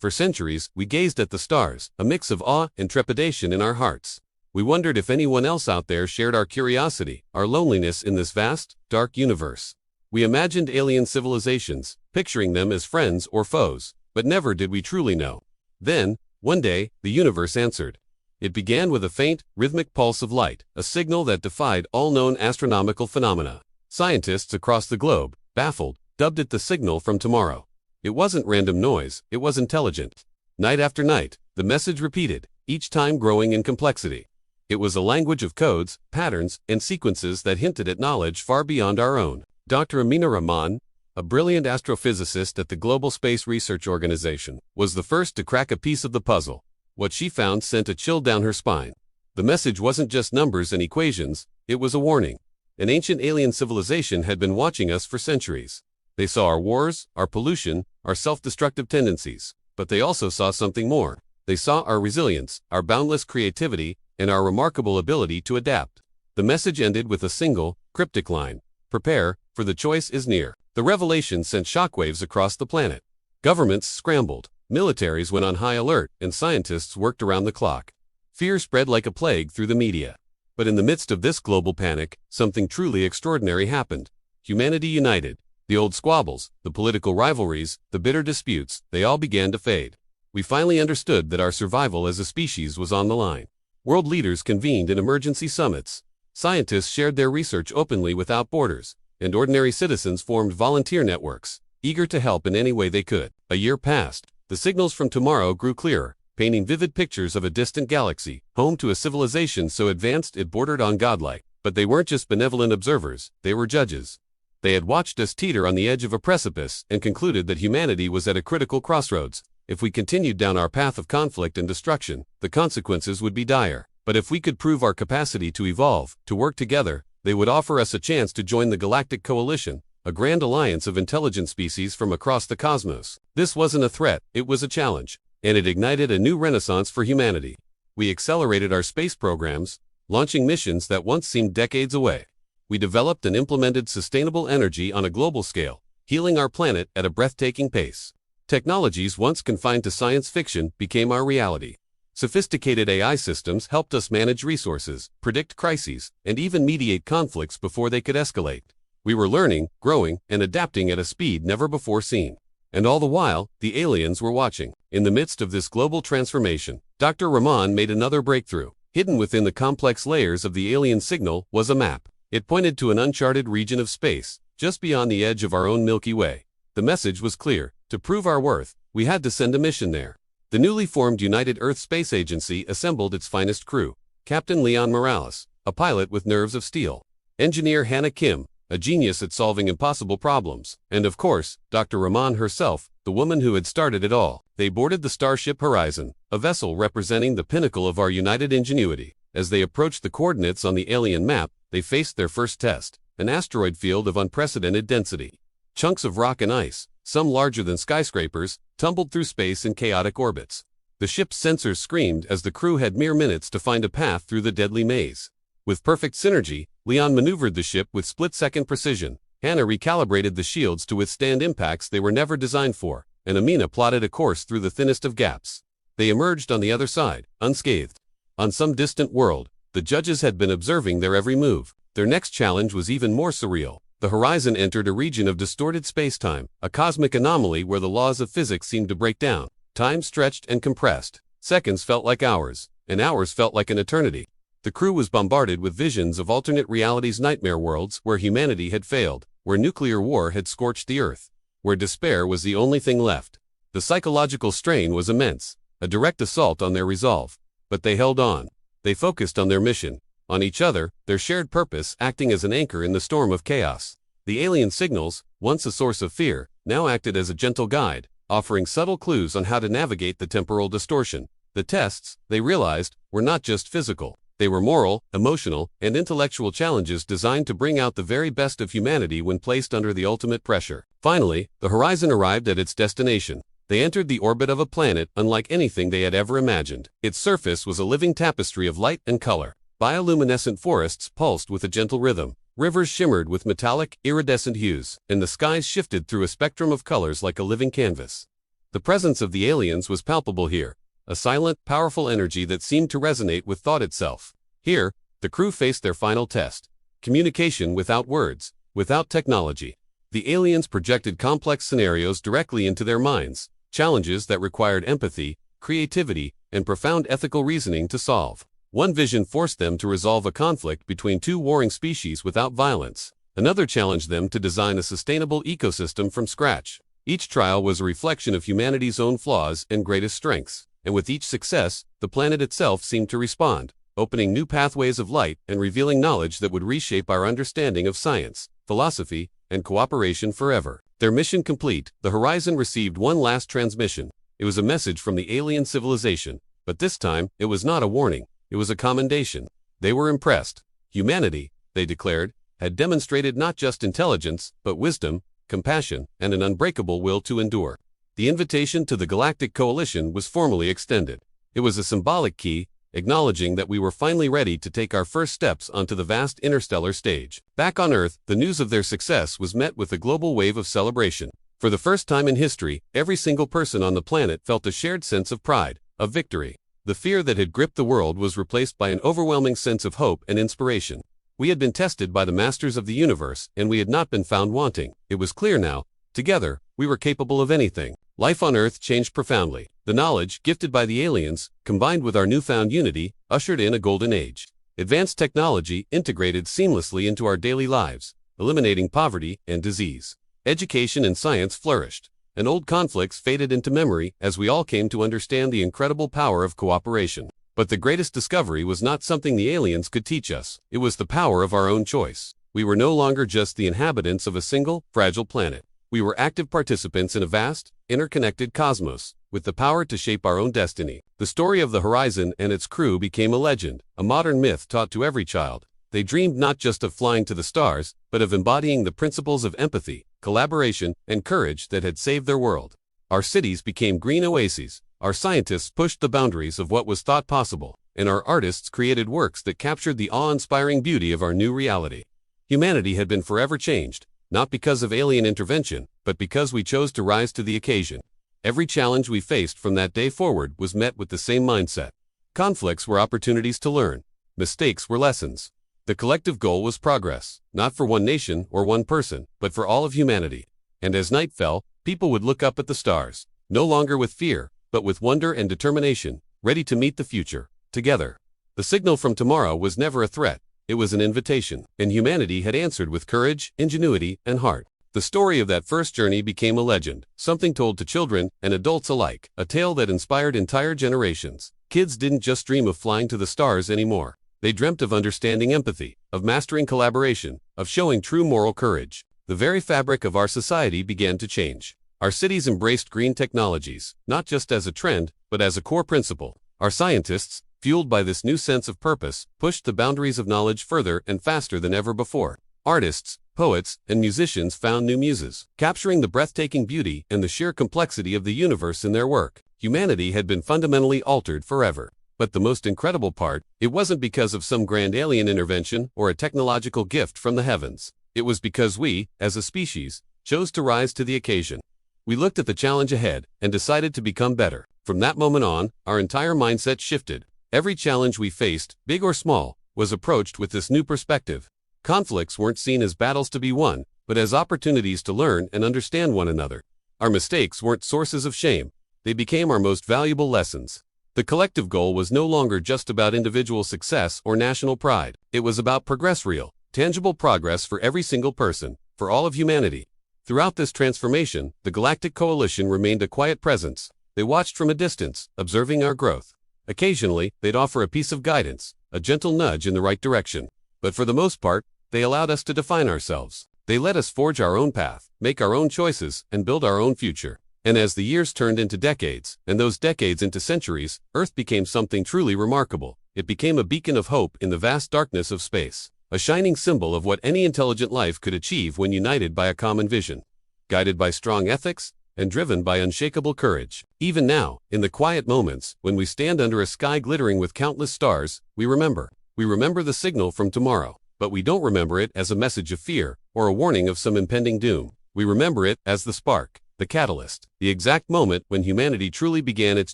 For centuries, we gazed at the stars, a mix of awe and trepidation in our hearts. We wondered if anyone else out there shared our curiosity, our loneliness in this vast, dark universe. We imagined alien civilizations, picturing them as friends or foes, but never did we truly know. Then, one day, the universe answered. It began with a faint, rhythmic pulse of light, a signal that defied all known astronomical phenomena. Scientists across the globe, baffled, dubbed it the signal from tomorrow. It wasn't random noise, it was intelligent. Night after night, the message repeated, each time growing in complexity. It was a language of codes, patterns, and sequences that hinted at knowledge far beyond our own. Dr. Amina Rahman, a brilliant astrophysicist at the Global Space Research Organization, was the first to crack a piece of the puzzle. What she found sent a chill down her spine. The message wasn't just numbers and equations, it was a warning. An ancient alien civilization had been watching us for centuries. They saw our wars, our pollution, our self-destructive tendencies, but they also saw something more. They saw our resilience, our boundless creativity, and our remarkable ability to adapt. The message ended with a single, cryptic line: "Prepare, for the choice is near." The revelation sent shockwaves across the planet. Governments scrambled, militaries went on high alert, and scientists worked around the clock. Fear spread like a plague through the media. But in the midst of this global panic, something truly extraordinary happened. Humanity united. The old squabbles, the political rivalries, the bitter disputes, they all began to fade. We finally understood that our survival as a species was on the line. World leaders convened in emergency summits. Scientists shared their research openly without borders, and ordinary citizens formed volunteer networks, eager to help in any way they could. A year passed. The signals from tomorrow grew clearer, painting vivid pictures of a distant galaxy, home to a civilization so advanced it bordered on godlike. But they weren't just benevolent observers, they were judges. They had watched us teeter on the edge of a precipice and concluded that humanity was at a critical crossroads. If we continued down our path of conflict and destruction, the consequences would be dire. But if we could prove our capacity to evolve, to work together, they would offer us a chance to join the Galactic Coalition, a grand alliance of intelligent species from across the cosmos. This wasn't a threat, it was a challenge, and it ignited a new renaissance for humanity. We accelerated our space programs, launching missions that once seemed decades away. We developed and implemented sustainable energy on a global scale, healing our planet at a breathtaking pace. Technologies once confined to science fiction became our reality. Sophisticated AI systems helped us manage resources, predict crises, and even mediate conflicts before they could escalate. We were learning, growing, and adapting at a speed never before seen. And all the while, the aliens were watching. In the midst of this global transformation, Dr. Rahman made another breakthrough. Hidden within the complex layers of the alien signal was a map. It pointed to an uncharted region of space, just beyond the edge of our own Milky Way. The message was clear. To prove our worth, we had to send a mission there. The newly formed United Earth Space Agency assembled its finest crew. Captain Leon Morales, a pilot with nerves of steel. Engineer Hannah Kim, a genius at solving impossible problems. And of course, Dr. Rahman herself, the woman who had started it all. They boarded the starship Horizon, a vessel representing the pinnacle of our united ingenuity. As they approached the coordinates on the alien map, they faced their first test, an asteroid field of unprecedented density. Chunks of rock and ice, some larger than skyscrapers, tumbled through space in chaotic orbits. The ship's sensors screamed as the crew had mere minutes to find a path through the deadly maze. With perfect synergy, Leon maneuvered the ship with split-second precision. Hannah recalibrated the shields to withstand impacts they were never designed for, and Amina plotted a course through the thinnest of gaps. They emerged on the other side, unscathed. On some distant world, the judges had been observing their every move. Their next challenge was even more surreal. The Horizon entered a region of distorted space-time, a cosmic anomaly where the laws of physics seemed to break down. Time stretched and compressed. Seconds felt like hours, and hours felt like an eternity. The crew was bombarded with visions of alternate realities, nightmare worlds where humanity had failed, where nuclear war had scorched the earth, where despair was the only thing left. The psychological strain was immense, a direct assault on their resolve. But they held on. They focused on their mission, on each other, their shared purpose acting as an anchor in the storm of chaos. The alien signals, once a source of fear, now acted as a gentle guide, offering subtle clues on how to navigate the temporal distortion. The tests, they realized, were not just physical. They were moral, emotional, and intellectual challenges designed to bring out the very best of humanity when placed under the ultimate pressure. Finally, the Horizon arrived at its destination. They entered the orbit of a planet unlike anything they had ever imagined. Its surface was a living tapestry of light and color. Bioluminescent forests pulsed with a gentle rhythm. Rivers shimmered with metallic, iridescent hues, and the skies shifted through a spectrum of colors like a living canvas. The presence of the aliens was palpable here, a silent, powerful energy that seemed to resonate with thought itself. Here, the crew faced their final test. Communication without words, without technology. The aliens projected complex scenarios directly into their minds, challenges that required empathy, creativity, and profound ethical reasoning to solve. One vision forced them to resolve a conflict between two warring species without violence. Another challenged them to design a sustainable ecosystem from scratch. Each trial was a reflection of humanity's own flaws and greatest strengths, and with each success, the planet itself seemed to respond, opening new pathways of light and revealing knowledge that would reshape our understanding of science, philosophy, and cooperation forever. Their mission complete, the Horizon received one last transmission. It was a message from the alien civilization, but this time, it was not a warning, it was a commendation. They were impressed. Humanity, they declared, had demonstrated not just intelligence, but wisdom, compassion, and an unbreakable will to endure. The invitation to the Galactic Coalition was formally extended. It was a symbolic key, acknowledging that we were finally ready to take our first steps onto the vast interstellar stage. Back on Earth, the news of their success was met with a global wave of celebration. For the first time in history, every single person on the planet felt a shared sense of pride, of victory. The fear that had gripped the world was replaced by an overwhelming sense of hope and inspiration. We had been tested by the masters of the universe, and we had not been found wanting. It was clear now, together, we were capable of anything. Life on Earth changed profoundly. The knowledge, gifted by the aliens, combined with our newfound unity, ushered in a golden age. Advanced technology integrated seamlessly into our daily lives, eliminating poverty and disease. Education and science flourished, and old conflicts faded into memory as we all came to understand the incredible power of cooperation. But the greatest discovery was not something the aliens could teach us. It was the power of our own choice. We were no longer just the inhabitants of a single, fragile planet. We were active participants in a vast, interconnected cosmos, with the power to shape our own destiny. The story of the Horizon and its crew became a legend, a modern myth taught to every child. They dreamed not just of flying to the stars, but of embodying the principles of empathy, collaboration, and courage that had saved their world. Our cities became green oases, our scientists pushed the boundaries of what was thought possible, and our artists created works that captured the awe-inspiring beauty of our new reality. Humanity had been forever changed, not because of alien intervention, but because we chose to rise to the occasion. Every challenge we faced from that day forward was met with the same mindset. Conflicts were opportunities to learn. Mistakes were lessons. The collective goal was progress, not for one nation or one person, but for all of humanity. And as night fell, people would look up at the stars, no longer with fear, but with wonder and determination, ready to meet the future, together. The signal from tomorrow was never a threat, it was an invitation, and humanity had answered with courage, ingenuity, and heart. The story of that first journey became a legend, something told to children and adults alike, a tale that inspired entire generations. Kids didn't just dream of flying to the stars anymore. They dreamt of understanding empathy, of mastering collaboration, of showing true moral courage. The very fabric of our society began to change. Our cities embraced green technologies, not just as a trend, but as a core principle. Our scientists, fueled by this new sense of purpose, pushed the boundaries of knowledge further and faster than ever before. Artists, poets, and musicians found new muses, capturing the breathtaking beauty and the sheer complexity of the universe in their work. Humanity had been fundamentally altered forever. But the most incredible part, it wasn't because of some grand alien intervention or a technological gift from the heavens. It was because we, as a species, chose to rise to the occasion. We looked at the challenge ahead and decided to become better. From that moment on, our entire mindset shifted. Every challenge we faced, big or small, was approached with this new perspective. Conflicts weren't seen as battles to be won, but as opportunities to learn and understand one another. Our mistakes weren't sources of shame. They became our most valuable lessons. The collective goal was no longer just about individual success or national pride. It was about real, tangible progress for every single person, for all of humanity. Throughout this transformation, the Galactic Coalition remained a quiet presence. They watched from a distance, observing our growth. Occasionally, they'd offer a piece of guidance, a gentle nudge in the right direction. But for the most part, they allowed us to define ourselves. They let us forge our own path, make our own choices, and build our own future. And as the years turned into decades, and those decades into centuries, Earth became something truly remarkable. It became a beacon of hope in the vast darkness of space, a shining symbol of what any intelligent life could achieve when united by a common vision, guided by strong ethics, and driven by unshakable courage. Even now, in the quiet moments, when we stand under a sky glittering with countless stars, we remember. We remember the signal from tomorrow, but we don't remember it as a message of fear or a warning of some impending doom. We remember it as the spark the catalyst, the exact moment when humanity truly began its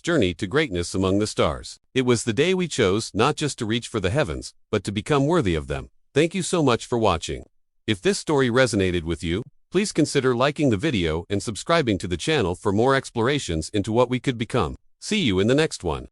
journey to greatness among the stars. It was the day we chose not just to reach for the heavens, but to become worthy of them. Thank you so much for watching. If this story resonated with you, please consider liking the video and subscribing to the channel for more explorations into what we could become. See you in the next one.